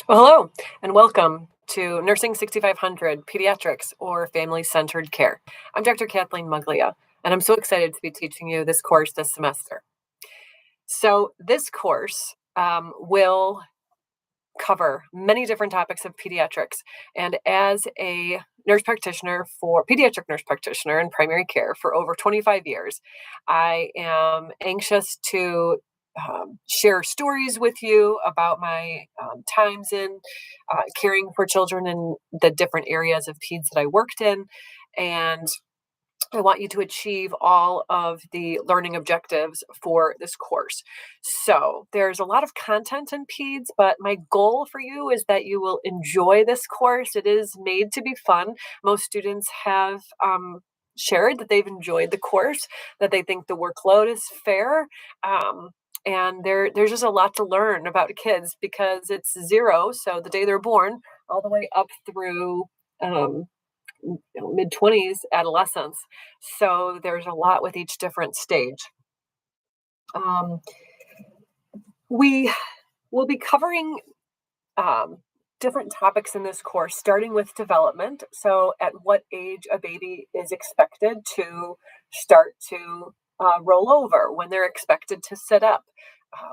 Well, hello, and welcome to Nursing 6500 Pediatrics or Family Centered Care. I'm Dr. Kathleen Muglia, and I'm so excited to be teaching you this course this semester. So, this course will cover many different topics of pediatrics. And as a pediatric nurse practitioner in primary care for over 25 years, I am anxious to share stories with you about my times in caring for children in the different areas of peds that I worked in. And I want you to achieve all of the learning objectives for this course. So there's a lot of content in PEDS, but my goal for you is that you will enjoy this course. It is made to be fun. Most students have shared that they've enjoyed the course, that they think the workload is fair. And there's just a lot to learn about kids because it's zero, so the day they're born, all the way up through mid 20s adolescence, so there's a lot with each different stage. um, we will be covering um, different topics in this course, starting with development. So at what age a baby is expected to start to roll over, when they're expected to sit up,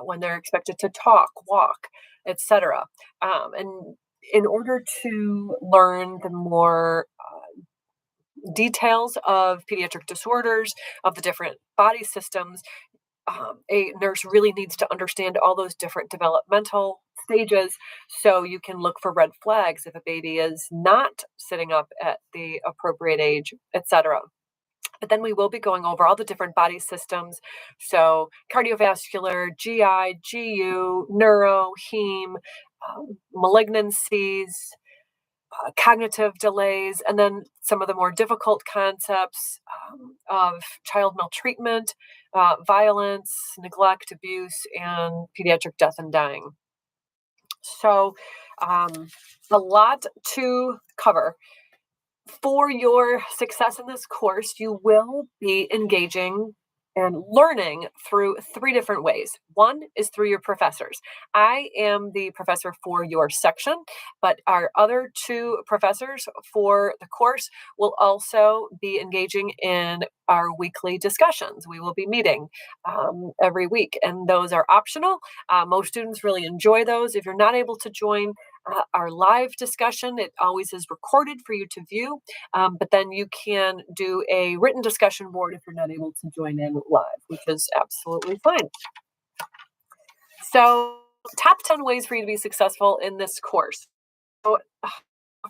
when they're expected to talk, walk, etc. And in order to learn the more details of pediatric disorders, of the different body systems, a nurse really needs to understand all those different developmental stages so you can look for red flags if a baby is not sitting up at the appropriate age, etc. But then we will be going over all the different body systems. So cardiovascular, GI, GU, neuro, heme, malignancies, cognitive delays, and then some of the more difficult concepts of child maltreatment, violence, neglect, abuse, and pediatric death and dying. So, a lot to cover. For your success in this course, you will be engaging and learning through three different ways. One is through your professors. I am the professor for your section, but our other two professors for the course will also be engaging in our weekly discussions. We will be meeting every week, and those are optional. Most students really enjoy those. If you're not able to join our live discussion, it always is recorded for you to view, but then you can do a written discussion board if you're not able to join in live, which is absolutely fine. So, top 10 ways for you to be successful in this course. So,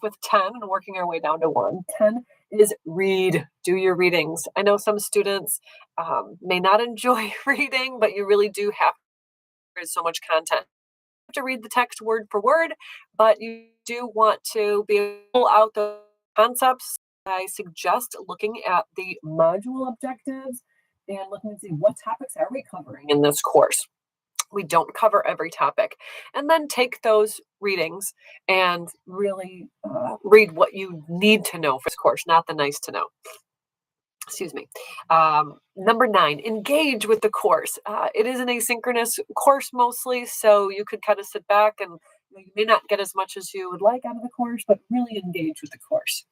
with 10 and working our way down to 1. 10 is read, do your readings. I know some students may not enjoy reading, but you really do have, there's so much content to read the text word for word, but you do want to be able to pull out the concepts. I suggest looking at the module objectives and looking to see what topics are we covering in this course. We don't cover every topic. And then take those readings and really read what you need to know for this course, not the nice to know. Excuse me. Number 9, engage with the course. It is an asynchronous course mostly, so you could kind of sit back and you may not get as much as you would like out of the course, but really engage with the course.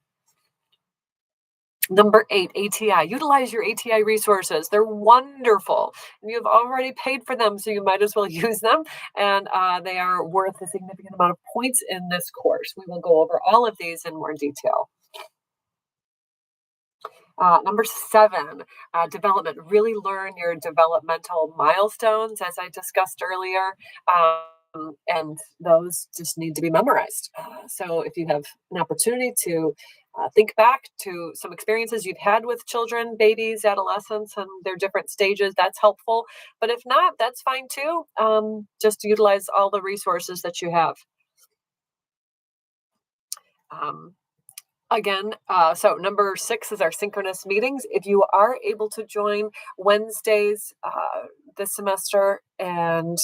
Number 8, ATI. Utilize your ATI resources. They're wonderful. And you've already paid for them, so you might as well use them. And they are worth a significant amount of points in this course. We will go over all of these in more detail. Number 7, development. Really learn your developmental milestones, as I discussed earlier. And those just need to be memorized. So if you have an opportunity to think back to some experiences you've had with children, babies, adolescents, and their different stages, that's helpful. But if not, that's fine too. Just utilize all the resources that you have. Um, Again, so number 6 is our synchronous meetings. If you are able to join Wednesdays this semester and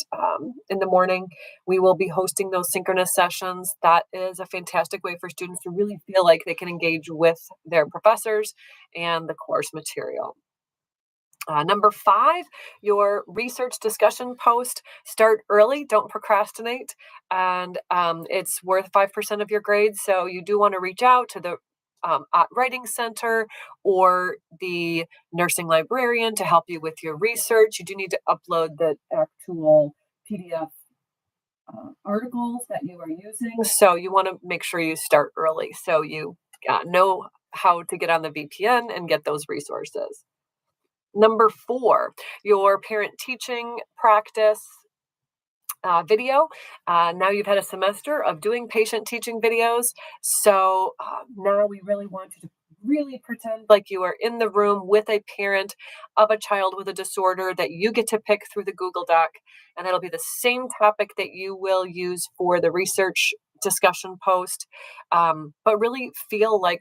in the morning, we will be hosting those synchronous sessions. That is a fantastic way for students to really feel like they can engage with their professors and the course material. Number 5, your research discussion post. Start early, don't procrastinate, and it's worth 5% of your grade. So you do want to reach out to the writing center or the nursing librarian to help you with your research. You do need to upload the actual PDF articles that you are using. So you want to make sure you start early so you know how to get on the VPN and get those resources. Number 4, your parent teaching practice video. Now you've had a semester of doing patient teaching videos. So now we really want you to really pretend like you are in the room with a parent of a child with a disorder that you get to pick through the Google Doc. And it'll be the same topic that you will use for the research discussion post. But really feel like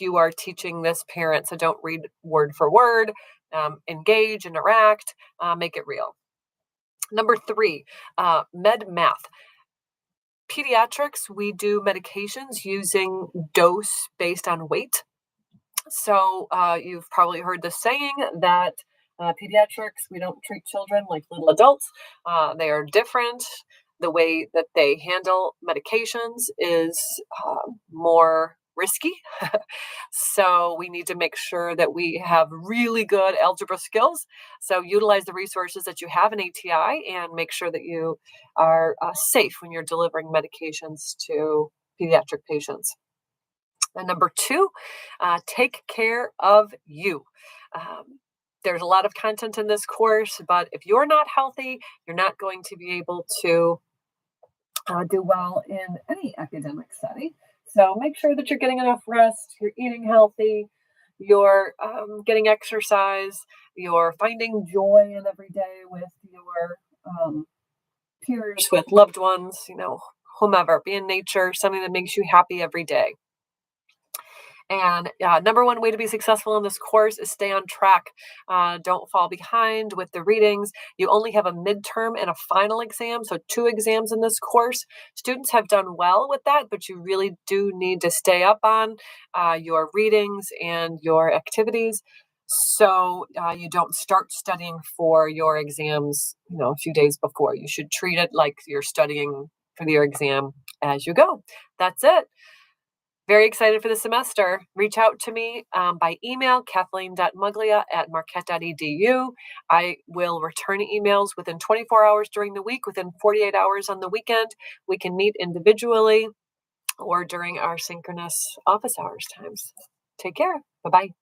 you are teaching this parent. So don't read word for word, engage, interact, make it real. Number 3, med math. Pediatrics, we do medications using dose based on weight. So you've probably heard the saying that pediatrics, we don't treat children like little adults. They are different. The way that they handle medications is more risky. So we need to make sure that we have really good algebra skills. So utilize the resources that you have in ATI and make sure that you are safe when you're delivering medications to pediatric patients. And number 2, take care of you. There's a lot of content in this course, but if you're not healthy, you're not going to be able to do well in any academic setting. So make sure that you're getting enough rest, you're eating healthy, you're getting exercise, you're finding joy in every day with your peers, with loved ones, whomever. Be in nature, something that makes you happy every day. And number 1 way to be successful in this course is stay on track. Don't fall behind with the readings. You only have a midterm and a final exam, so 2 exams in this course. Students have done well with that, but you really do need to stay up on your readings and your activities so you don't start studying for your exams a few days before. You should treat it like you're studying for your exam as you go. That's it. Very excited for the semester. Reach out to me by email, kathleen.muglia@marquette.edu. I will return emails within 24 hours during the week, within 48 hours on the weekend. We can meet individually or during our synchronous office hours times. Take care. Bye-bye.